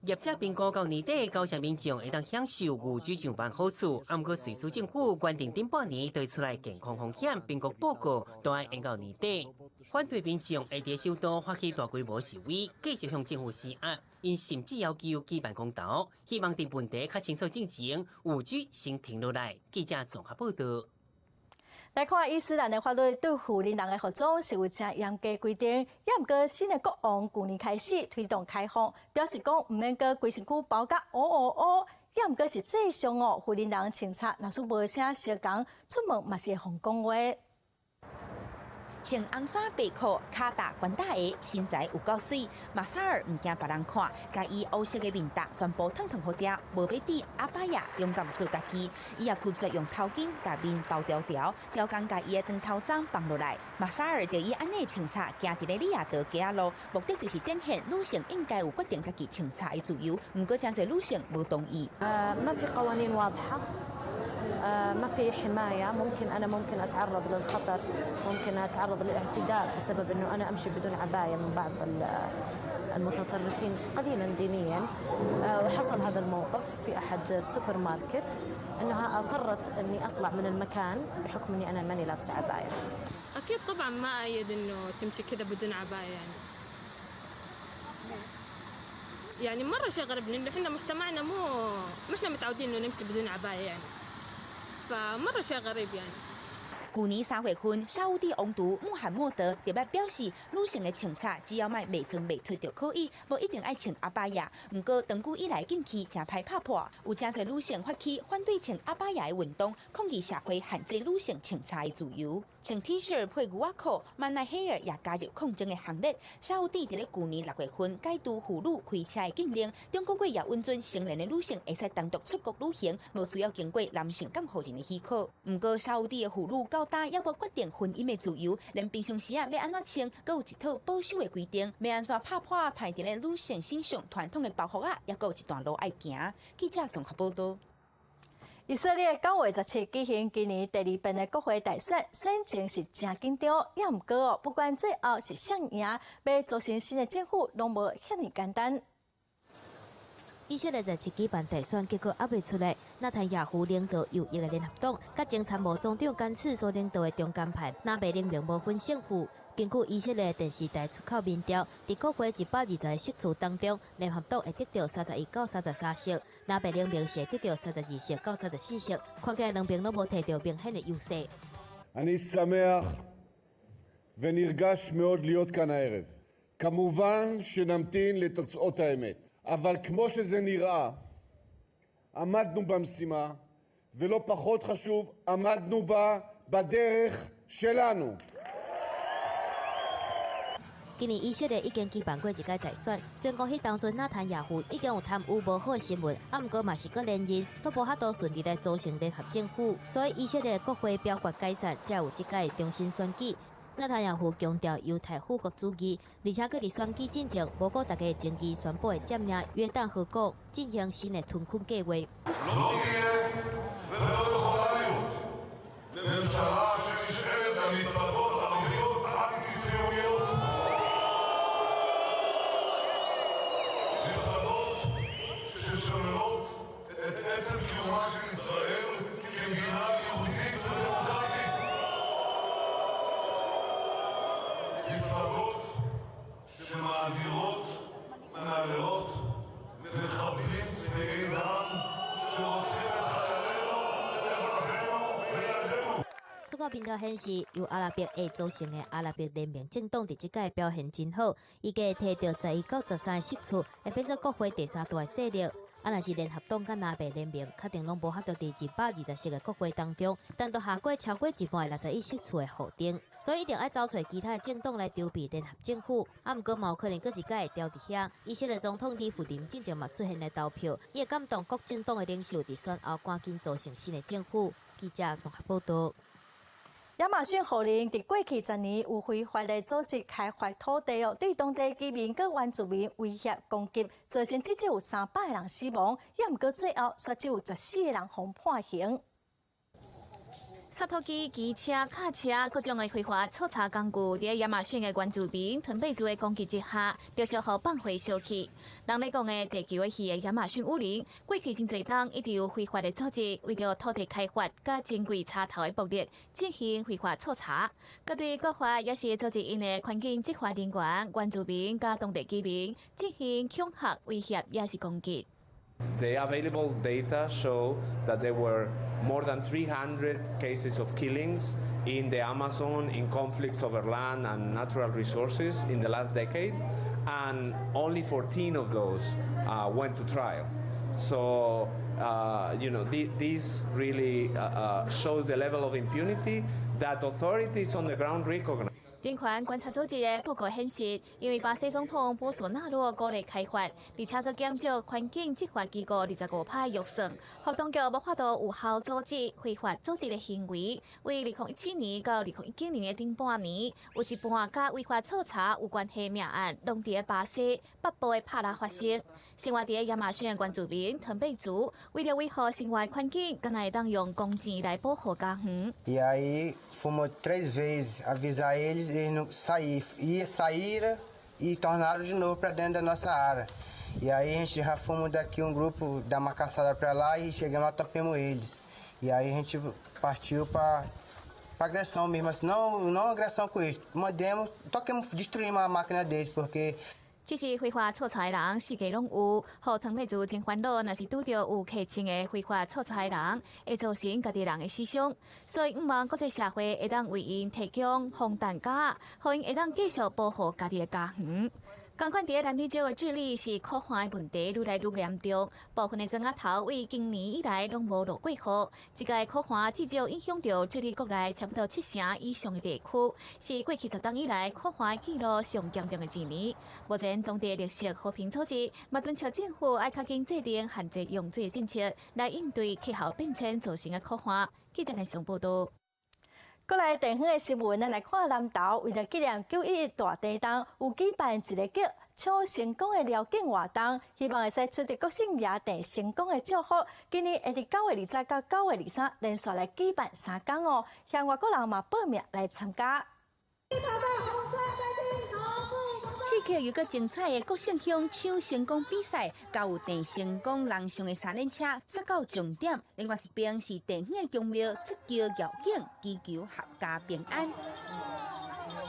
业者评估到年底，高层民众会当享受5G 上班好处。不过，瑞士政府原定顶半年推出来健康风险评估报告，都要延到年底。反对民众会伫首都发起大规模示威，继续向政府施压。因甚至要求举办公投，希望伫问题较清楚进前，5G 先停落来。记者综合报道。 来看伊斯兰的法律对妇人人的服装是有正严格规定，也毋过新的国王去年开始推动开放，表示讲毋免个规身躯包甲乌，也毋过是这上哦，妇人人穿插，若是无啥相共，出门嘛是会互讲话。 穿红衫白裤，脚大宽大的，身材有够水。马萨尔唔惊别人看，甲伊乌色的面搭全部烫好掉，无要滴阿巴亚勇敢做家己。伊也拒绝用头巾甲面包条条，条工甲伊的长头装放落来。马萨尔就以安尼穿插行伫咧利亚德街路，目的就是展现女性应该有决定家己穿插的自由。毋过真侪女性无同意。ما في قوانين واضحة. ما في حماية ممكن أتعرض للخطر ممكن أتعرض للاعتداء بسبب أنه أنا أمشي بدون عباية من بعض المتطرفين قليلا دينيا وحصل هذا الموقف في أحد السوبر ماركت أنها أصرت أني أطلع من المكان بحكم أني أنا ماني لابسة عباية. أكيد طبعا ما أيد إنه تمشي كذا بدون عباية يعني مرة شيء غريب لأنه إحنا مجتمعنا مش متعودين إنه نمشي بدون عباية يعني. فمرة شيء غريب يعني. 去年3月份，沙烏地王储穆罕默德特別表示，女性的穿插只要莫未裝未脱就可以，無一定愛穿阿巴亞。不過長久以來近期真歹拍破，有真儕女性發起反對穿阿巴亞的運動，抗議社會限制女性穿插的自由。穿 T 恤配牛仔褲，曼奈希爾也加入抗爭的行列。沙烏地伫咧去年6月份解除婦女開車的禁令，中國國也允准成年的女性會使單獨出國旅行，無需要經過男性監護人的許可。不過沙烏地的婦女到大也無決定婚姻的自由，連平常時要安怎穿，閣有一套保守的規定，要安怎拍破排佇咧女性身上傳統的包袱也閣有一段路愛行。記者綜合報道。以色列9月17舉行今年第2遍的國會大選，選情是真緊張，也毋過不管最後是誰贏，要組成新的政府，攏無遐爾簡單。以色列在7舉辦大選，結果還未出來。納坦雅胡領導右翼的聯合黨，甲前參謀總長甘茨所領導的中間派，若未明無分勝負。根據以色列電視台出口民調，在國會120個席次當中，聯合黨會得到31到33席，若未明是會得到32席到34席。看起來兩邊攏無摕到明顯的優勢。אני שמח ונרגש מאוד להיות כאן הערב. כמובן שנמתין לתוצאות האמת. אבל כמו שזה נראה, עמדנו במשימה, ולא פחות חשוב, עמדנו בה בדרך שלנו. 今年以色列已經舉辦過一屆大選，雖然講迄當陣納坦雅胡已經有貪污無好的新聞，毋過嘛是個連任，所無遐多順利來組成聯合政府，所以以色列國會表決解散，才有即屆重新選舉。納坦雅胡強調猶太復國主義，而且佢哋選舉進程無顧大家爭議宣布的佔領約旦河谷，進行新的屯墾計劃。לא תהיה ולא יכולה להיות ממשלה שנשענת על מפלגות 告民调显示，由阿拉伯裔组成的阿拉伯联盟政党伫即届表现真好，预计摕到11到13席次，会变作国会第3大势力。啊，若是联合党甲南北联盟，确定拢无法度伫220席的国会当中，单独下过超过一半的61席次的否定，所以一定要找找其他的政党来筹备联合政府。啊，毋过嘛有可能佫一届会调伫遐。以色列总统李富林进前嘛出现来投票，伊会感动各政党的领袖伫选后赶紧组成新的政府。记者综合报道。亚马逊号令伫过去10年有非法的组织开发土地对当地居民佮原住民威胁攻击，造成至少有300个人死亡，也毋过最后却只有14个人被判刑。杀土机、机车、卡车各种的非法抽查工具，伫亚马逊的原住民屯北族的攻击之下，着小互放回烧去。人咧讲的地球系的亚马逊雨林，过去真侪当一直有非法的组织，为着土地开发甲珍贵插头的目的，进行非法抽查。甲对各法也是组织因的环境执法人员、原住民甲当地居民进行恐吓、威胁也是攻击。The available data show that there were more than 300 cases of killings in the Amazon in conflicts over land and natural resources in the last decade, and only 14 of those went to trial. So, this really shows the level of impunity that authorities on the ground recognize. 人权观察组织的报告显示，因为巴西总统波索纳罗鼓励开发，而且佮减少环境执法机构25%的预算，互当局无法度有效阻止非法组织的行为。为2017年到2019年的顶半年，有一半甲违法抽查有关系命案，拢伫巴西北部的帕拉发生。生活伫亚马逊的原住民屯北族，为了维护生活环境，敢若会当用公钱来保护家园。E aí fomos 3 vezes avisar eles, eles não saíram e tornaram de novo para dentro da nossa área. E aí a gente já fomos daqui grupo dar uma caçada para lá e chegamos lá topemos eles. E aí a gente partiu para agressão mesmo, assim, não agressão com eles, mandemos, destruímos a máquina deles porque 只是非法抽查的人世界拢有，互屯北族真烦恼。若是拄到有客情的非法抽查的人，会造成家己人的思想。所以，希望国际社会会当为因提供防弹架，互因会当继续保护家己的家园。同款伫南美洲的智利是可汗的问题愈来愈严重，部分的庄仔头为今年以来拢无落过雨。这届可汗至少影响到智利国内差不多7成以上的地区，是过去10年以来可汗记录上严重的一年。目前当地绿色和平组织嘛敦促政府爱较紧制定限制用水的政策，来应对气候变迁造成的可汗。记者来上报道。过来地方的新闻，咱来看南投为了纪念911大地震，有举办一个叫超成功的辽境活动，希望会使取得国姓爷地成功的祝福。今年会伫9月20到9月23连续来举办3天哦，向外国人嘛报名来参加。此刻有个精彩的国姓乡抢成功比赛，交有地成功人上的三轮车杀到终点。另外一边是地方的公庙出桥绕境，祈求阖家平安。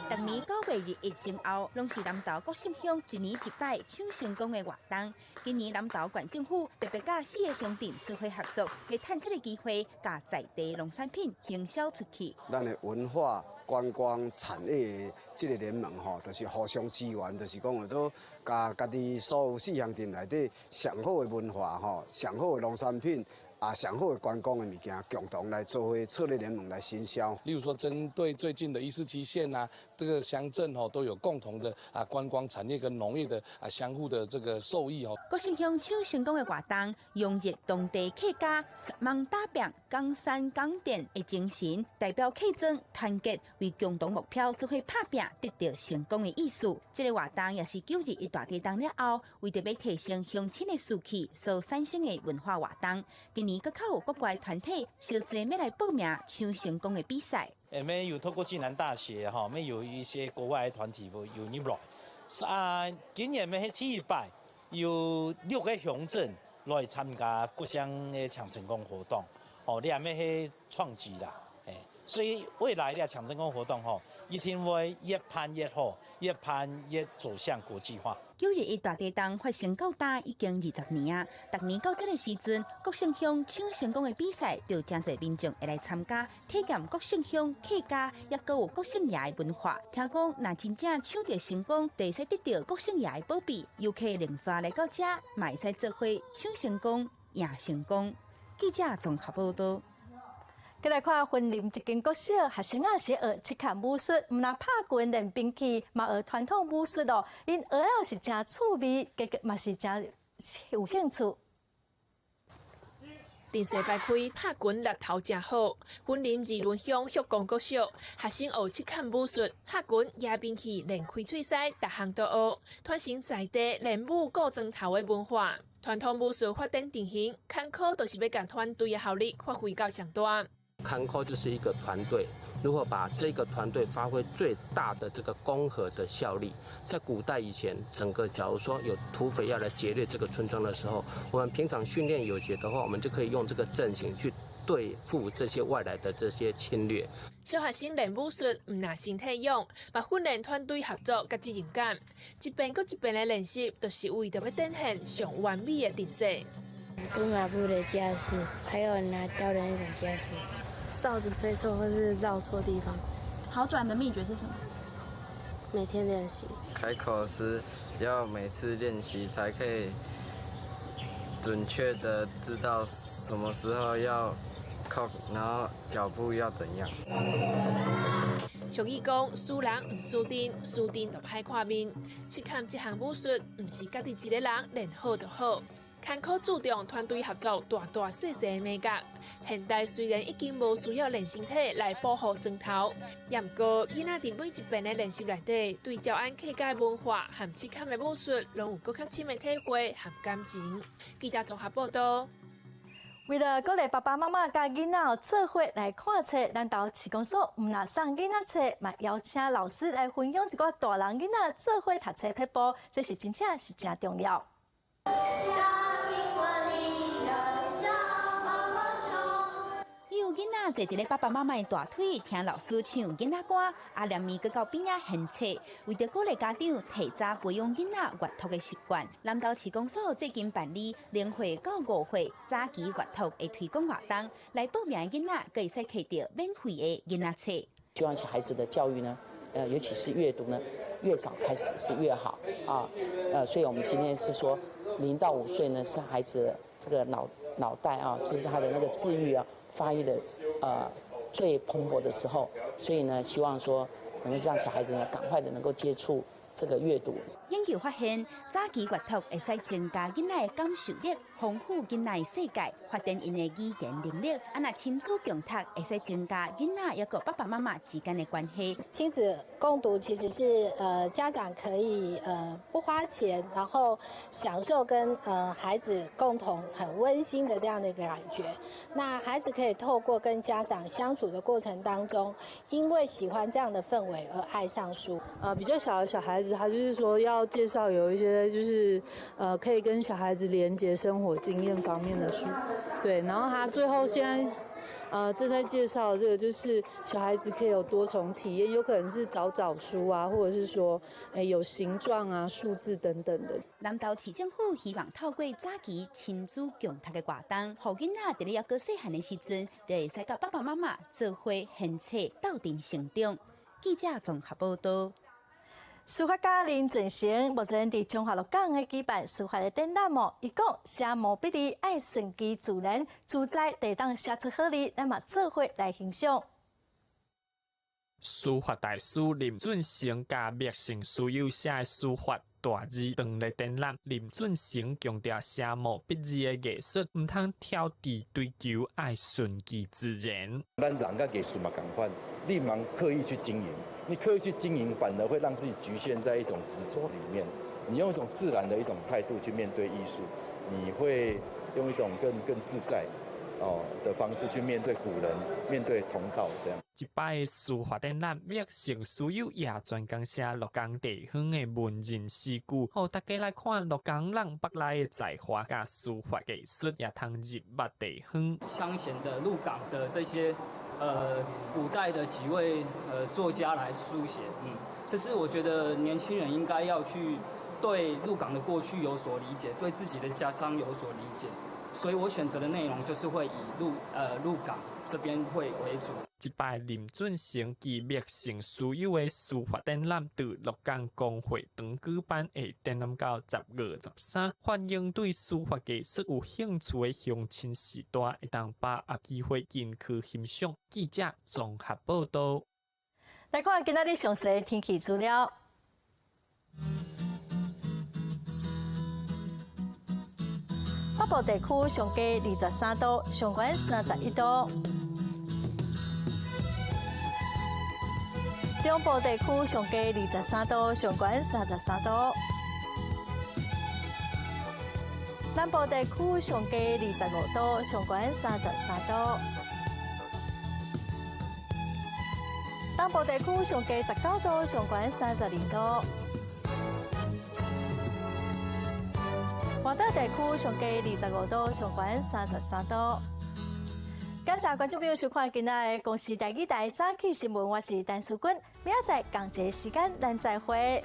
逐年9月21前后，拢是南投国姓乡一年一摆抢成功的活动。今年南投县政府特别甲4个乡镇做伙合作，来趁这个机会，甲在地农产品行销出去。咱的文化观光产业这个联盟吼，就是互相支援，就是讲做甲家己所有4乡镇内底上好的文化吼，上好的农产品。上好的观光的物件，共同来做为策略联盟来行销。例如说，针对最近的147县这个乡镇都有共同的观光产业跟农业的相互的这个受益国姓乡抢成功的活动，融入当地客家十望打拼、江山港店的精神，代表客庄团结为共同目标做伙打拼，得到成功的意思。这个活动也是921大地震了后，为着要提升乡亲的士气所产生的文化活动。今年搁较有国外团体小侪要来报名抢成功的比赛。没有透过暨南大学没有一些国外的团体有入来。今年的第一摆有6个乡镇来参加国乡的抢成功活动，你还没去创纪啦，所以未来的抢成功活动一定会越办越好，越办越走向国际化。9日的大地震发生到大已经20年啊，逐年到这个时阵，国姓乡抢成功的比赛，就真侪民众会来参加，体验国姓乡客家，也搁有国姓爷的文化。听讲，若真正抢到成功，就会使得到国姓爷的保庇，游客另抓来到这，嘛会使做伙抢成功、赢成功。记者综合报道。再来看云林一间国小，学生是学七砍武术，唔但拍拳练兵器，嘛学传统武术哦。因学了是真趣味，嘛是真有兴趣。电视摆开拍拳力头真好，云林二仑乡旭光国小学生学七砍武术，拍拳、野兵器、练开喙使，逐项都学，传承在地练武过庄头的文化。传统武术发展成型，坎坷都是要将团队的效力发挥到上大。坎坷就是一个团队，如何把这个团队发挥最大的这个攻合的效力。在古代以前，整个假如说有土匪要来劫掠这个村庄的时候，我们平常训练有节的话，我们就可以用这个阵型去对付这些外来的这些侵略。小学生练武术唔拿身体用，嘛训练团队合作甲责任感，一遍搁一遍的练习，就是为着要展现上完美的阵势。蹲马步的架势，还有拿刀的那种架势。哨子吹错或是绕错地方。好转的秘诀是什么？每天练习。开口时要每次练习才可以准确的知道什么时候要靠，然后脚步要怎样。俗语讲，输人唔输阵，输阵就歹看面。七砍这项武术，唔是家己一个人练好就好。坎坷注重团队合作，大大细细的美感。现代虽然已经无需要练身体来保护砖头，也毋过囡仔伫每一遍的练习内底，对诏安客家文化和七砍的武术，拢有更较深的体会和感情。记者综合报道。为了鼓励爸爸妈妈甲囡仔做伙来看册，咱到市公所唔拿送囡仔册，嘛邀请老师来分享一个大人囡仔做伙读册撇步，这是真正是真重要。有囡仔坐伫咧爸爸妈妈的大腿，听老师唱囡仔歌，阿连咪搁到边仔献册，为着鼓励家长提早培养囡仔阅读的习惯。南投市公所最近办理0岁到5岁早期阅读的推广活动，来报名的囡仔可以使摕到免费的囡仔册。希望小孩子的教育呢，尤其是阅读呢，越早开始是越好啊。所以我们今天是说，0到5岁呢是孩子的这个脑袋啊，就是他的那个智育啊。发育的最蓬勃的时候，所以呢，希望说能够让小孩子呢赶快的能够接触这个阅读。研究发现，早期阅读会使增加囡仔的感受力，丰富囡仔的世界，发展因的语言能力。若亲子共读会使增加囡仔也个爸爸妈妈之间的关系。亲子共读其实是家长可以不花钱，然后享受跟孩子共同很温馨的这样的一个感觉。那孩子可以透过跟家长相处的过程当中，因为喜欢这样的氛围而爱上书。比较小的小孩子，他就是说要介绍有一些就是可以跟小孩子连接生活经验方面的书，对，然后他最后现在正在介绍的这个就是小孩子可以有多重体验，有可能是找书啊，或者是说有形状啊、数字等等的。南投市政府希望透过早期亲子共读的活动，让囡仔在咧还阁细汉的时阵，就会使甲爸爸妈妈做伙献册斗阵成长。记者综合报道。书法家林俊成目前伫中华鹿港的举办书法的展览哦，伊讲写毛笔字爱顺其自然，自在地当写出好字，咱嘛做伙来欣赏。书法大师林俊成甲灭性书友写的书法大字当来展览。林俊成强调写毛笔字的艺术，唔通挑剔追求，爱顺其自然。咱人甲艺术嘛同款，你忙刻意去经营。你刻意去经营，反而会让自己局限在一种执着里面。你用一种自然的一种态度去面对艺术，你会用一种更自在的方式去面对古人，面对同道这样。一摆书法展览，灭性书友也专攻写鹿港地方的文人诗句，互大家来看鹿港人北来的才华甲书法艺术，也通入捌地方。乡贤的鹿港的这些。古代的几位作家来书写，这是我觉得年轻人应该要去对鹿港的过去有所理解，对自己的家乡有所理解，所以我选择的内容就是会以鹿港这边会为主。一摆林俊成其灭性所有的司法展览，từ鹿港工会长举办的展览到10月13，欢迎对司法艺术有兴趣的乡亲时代，会当把握机会进去欣赏。记者综合报道。来看今仔日详细的天气资料。北部地区上低23度，上悬31度。中部地区上低23度，上悬33度。南部地区上低25度，上悬33度。东部地区上低19度，上悬32度。华岛地区上低25度，上悬33度。感谢观众朋友收看今仔的公视台语台早起新闻，我是陈淑君，明仔载同一时间咱再会。